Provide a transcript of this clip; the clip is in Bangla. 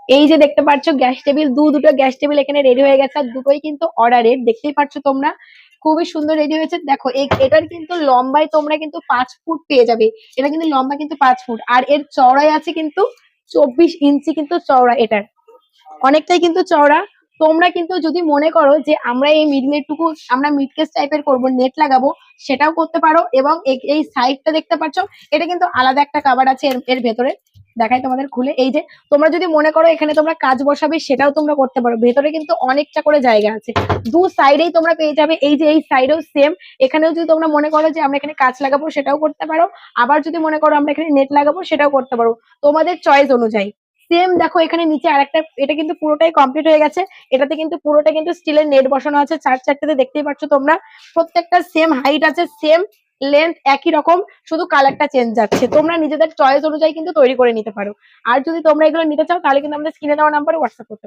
এই যে দেখতে পাচ্ছ গ্যাস টেবিল, দুটো গ্যাস টেবিল এখানে রেডি হয়ে গেছে, আর দুটোই কিন্তু অর্ডারের, দেখতেই পাচ্ছ তোমরা। খুবই সুন্দর রেডি হয়েছে। দেখো এটার কিন্তু লম্বায় তোমরা কিন্তু 5 ফুট পেয়ে যাবে। এটা কিন্তু লম্বা কিন্তু 5 ফুট, আর এর চওড়ায় আছে কিন্তু 24 ইঞ্চি কিন্তু চওড়া এটার, অনেকটাই কিন্তু চওড়া। তোমরা কিন্তু যদি মনে করো যে আমরা এই মিডলের টুকু আমরা মিডকেস টাইপের করবো, নেট লাগাবো, সেটাও করতে পারো। এবং এই সাইডটা দেখতে পাচ্ছ, এটা কিন্তু আলাদা একটা কাভার আছে এর এর ভেতরে। দেখাই তোমাদের খুলে, এই যে তোমরা যদি মনে করো এখানে তোমরা কাজ বসাবে, সেটাও তোমরা করতে পারো। ভেতরে কিন্তু অনেকটা করে জায়গা আছে, দু সাইডেই তোমরা পেয়ে যাবে। এই যে এই সাইডেও সেম, এখানেও যদি তোমরা মনে করো যে আমরা এখানে কাজ লাগাবো, সেটাও করতে পারো। আবার যদি মনে করো আমরা এখানে নেট লাগাবো, সেটাও করতে পারো, তোমাদের চয়েস অনুযায়ী। সেম দেখো এখানে নিচে আরেকটা, এটা কিন্তু পুরোটাই কমপ্লিট হয়ে গেছে। এটাতে কিন্তু পুরোটা কিন্তু স্টিলের নেট বসানো আছে, চার চারটাতে দেখতেই পাচ্ছ তোমরা। প্রত্যেকটা সেম হাইট আছে, সেম লেন্থ একই রকম, শুধু কালারটা চেঞ্জ যাচ্ছে। তোমরা নিজেদের চয়েস অনুযায়ী কিন্তু তৈরি করে নিতে পারো। আর যদি তোমরা এগুলো নিতে চাও, তাহলে কিন্তু আমাদের স্ক্রিনে দেওয়া নাম্বারে হোয়াটসঅ্যাপ করতে পারো।